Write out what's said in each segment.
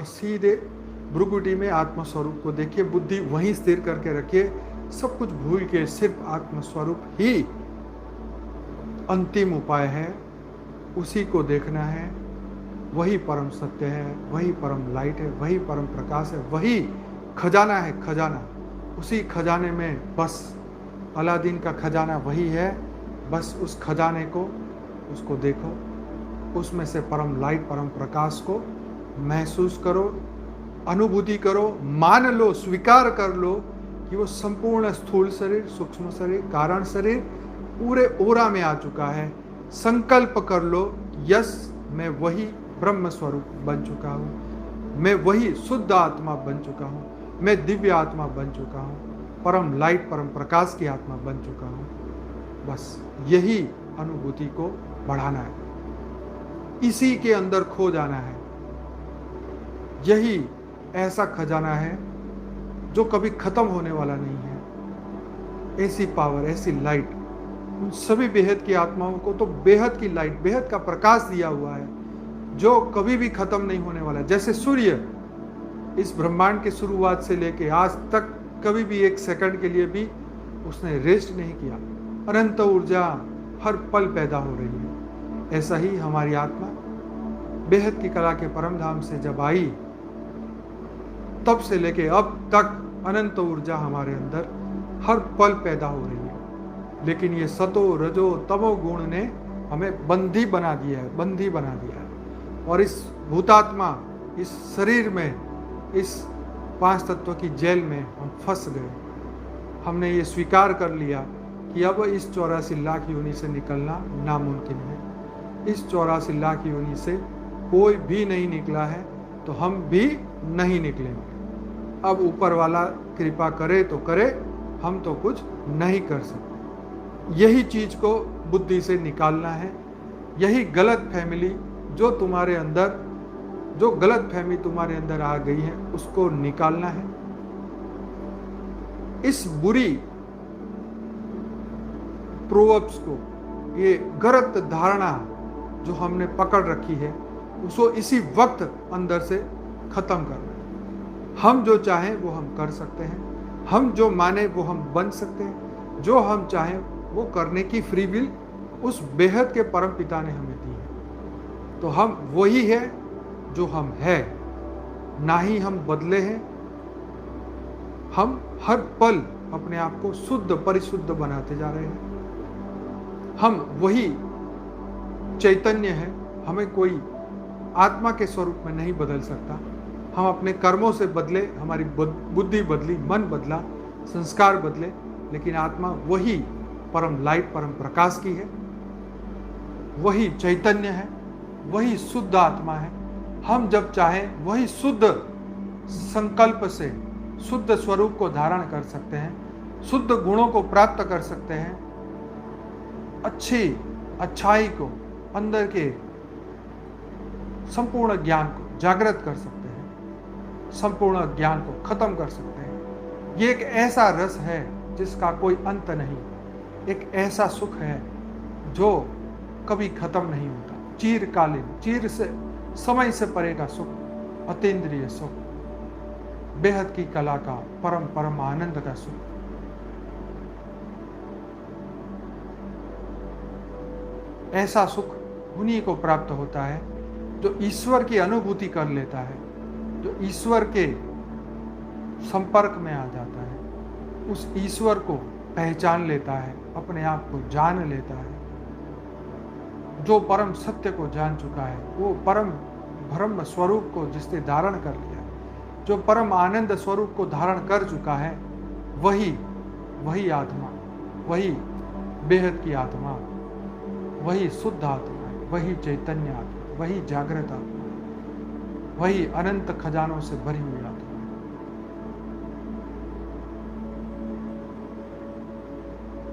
और सीधे भ्रुकुटी में आत्म स्वरूप को देखिए, बुद्धि वहीं स्थिर करके रखिए, सब कुछ भूल के सिर्फ आत्म स्वरूप ही अंतिम उपाय है, उसी को देखना है। वही परम सत्य है, वही परम लाइट है, वही परम प्रकाश है, वही खजाना है, खजाना। उसी खजाने में बस अलादीन का खजाना वही है, बस उस खजाने को, उसको देखो, उसमें से परम लाइट, परम प्रकाश को महसूस करो, अनुभूति करो, मान लो, स्वीकार कर लो कि वो संपूर्ण स्थूल शरीर, सूक्ष्म शरीर, कारण शरीर पूरे ओरा में आ चुका है। संकल्प कर लो, यस मैं वही ब्रह्म स्वरूप बन चुका हूँ, मैं वही शुद्ध आत्मा बन चुका हूँ, मैं दिव्य आत्मा बन चुका हूँ, परम लाइट, परम प्रकाश की आत्मा बन चुका हूँ। बस यही अनुभूति को बढ़ाना है, इसी के अंदर खो जाना है। यही ऐसा खजाना है जो कभी खत्म होने वाला नहीं है। ऐसी पावर, ऐसी लाइट उन सभी बेहद की आत्माओं को तो बेहद की लाइट, बेहद का प्रकाश दिया हुआ है जो कभी भी खत्म नहीं होने वाला। जैसे सूर्य इस ब्रह्मांड के शुरुआत से लेके आज तक कभी भी एक सेकंड के लिए भी उसने रेस्ट नहीं किया, अनंत ऊर्जा हर पल पैदा हो रही है। ऐसा ही हमारी आत्मा बेहद की कला के परम धाम से जब आई, तब से लेके अब तक अनंत ऊर्जा हमारे अंदर हर पल पैदा हो रही है। लेकिन ये सतो रजो तमो गुण ने हमें बंदी बना दिया है, बंदी बना दिया है। और इस भूतात्मा, इस शरीर में, इस 5 तत्वों की जेल में हम फंस गए। हमने ये स्वीकार कर लिया कि अब इस 84 लाख योनि से निकलना नामुमकिन है। इस 84 लाख योनि से कोई भी नहीं निकला है, तो हम भी नहीं निकलेंगे। अब ऊपर वाला कृपा करे तो करे, हम तो कुछ नहीं कर सकते। यही चीज को बुद्धि से निकालना है। यही गलत फैमिली जो तुम्हारे अंदर, जो गलत फहमी तुम्हारे अंदर आ गई है, उसको निकालना है। इस बुरी प्रोवर्ब्स को, ये गलत धारणा जो हमने पकड़ रखी है, उसको इसी वक्त अंदर से खत्म करना है। हम जो चाहें वो हम कर सकते हैं, हम जो माने वो हम बन सकते हैं, जो हम चाहें वो करने की फ्री विल उस बेहद के परम पिता ने हमें दी है। तो हम वही है जो हम है, ना ही हम बदले हैं। हम हर पल अपने आप को शुद्ध, परिशुद्ध बनाते जा रहे हैं। हम वही चैतन्य है, हमें कोई आत्मा के स्वरूप में नहीं बदल सकता। हम अपने कर्मों से बदले, हमारी बुद्धि बदली, मन बदला, संस्कार बदले, लेकिन आत्मा वही परम लाइट, परम प्रकाश की है, वही चैतन्य है, वही शुद्ध आत्मा है। हम जब चाहें वही शुद्ध संकल्प से शुद्ध स्वरूप को धारण कर सकते हैं, शुद्ध गुणों को प्राप्त कर सकते हैं, अच्छी अच्छाई को, अंदर के संपूर्ण ज्ञान को जागृत कर सकते हैं, संपूर्ण ज्ञान को खत्म कर सकते हैं। ये एक ऐसा रस है जिसका कोई अंत नहीं, एक ऐसा सुख है जो कभी खत्म नहीं होता, चिरकालीन, चिर से समय से परे का सुख, अतीन्द्रिय सुख, बेहद की कला का परम परम आनंद का सुख। ऐसा सुख उन्हीं को प्राप्त होता है जो ईश्वर की अनुभूति कर लेता है, जो ईश्वर के संपर्क में आ जाता है, उस ईश्वर को पहचान लेता है, अपने आप को जान लेता है। जो परम सत्य को जान चुका है, वो परम ब्रह्म स्वरूप को जिसने धारण कर लिया, जो परम आनंद स्वरूप को धारण कर चुका है, वही आत्मा, वही बेहद की आत्मा, वही शुद्ध आत्मा है, वही चैतन्य आत्मा, वही जागृत आत्मा, वही अनंत खजानों से भरी हुई आत्मा।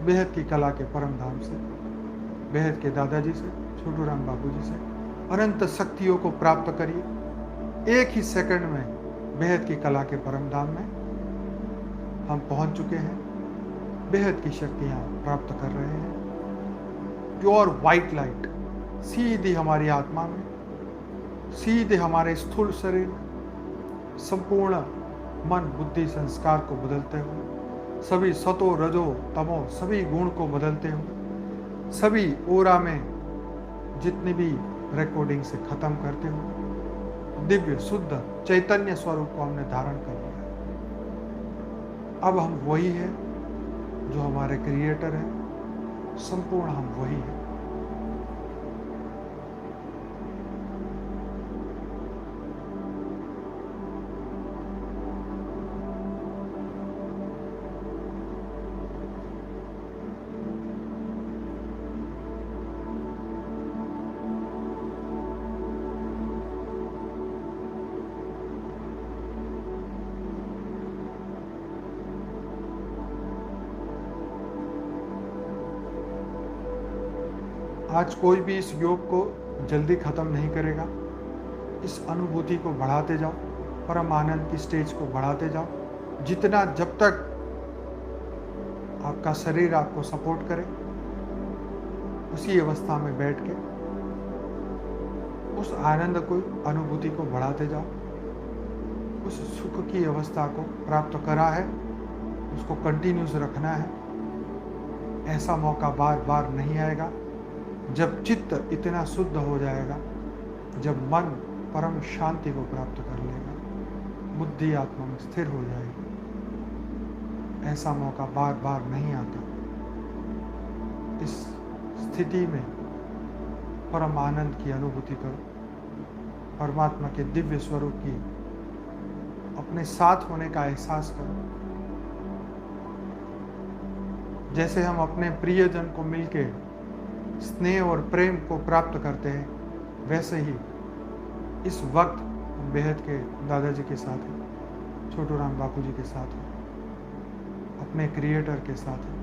बेहद की कला के परम धाम से, बेहद के दादाजी से, छोटू राम बाबू जी से अनंत शक्तियों को प्राप्त करिए। एक ही सेकंड में बेहद की कला के परम धाम में हम पहुंच चुके हैं, बेहद की शक्तियां प्राप्त कर रहे हैं। प्योर वाइट लाइट सीधी हमारी आत्मा में, सीधे हमारे स्थूल शरीर में, संपूर्ण मन बुद्धि संस्कार को बदलते हुए, सभी सतो रजो तमो सभी गुण को बदलते हुए, सभी ओरा में जितनी भी रिकॉर्डिंग से खत्म करते हुए दिव्य शुद्ध चैतन्य स्वरूप को हमने धारण कर लिया। अब हम वही है जो हमारे क्रिएटर है, संपूर्ण हम वही है। आज कोई भी इस योग को जल्दी खत्म नहीं करेगा। इस अनुभूति को बढ़ाते जाओ, परम आनंद की स्टेज को बढ़ाते जाओ, जितना जब तक आपका शरीर आपको सपोर्ट करे, उसी अवस्था में बैठ के उस आनंद को अनुभूति को बढ़ाते जाओ। उस सुख की अवस्था को प्राप्त करा है, उसको कंटिन्यूस रखना है। ऐसा मौका बार बार नहीं आएगा। जब चित्त इतना शुद्ध हो जाएगा, जब मन परम शांति को प्राप्त कर लेगा, बुद्धि आत्मा में स्थिर हो जाएगी, ऐसा मौका बार बार नहीं आता। इस स्थिति में परम आनंद की अनुभूति करो, परमात्मा के दिव्य स्वरूप की अपने साथ होने का एहसास करो। जैसे हम अपने प्रियजन को मिलके स्नेह और प्रेम को प्राप्त करते हैं, वैसे ही इस वक्त हम बेहद के दादाजी के साथ हैं, छोटू राम बापू जी के साथ हैं, अपने क्रिएटर के साथ हैं।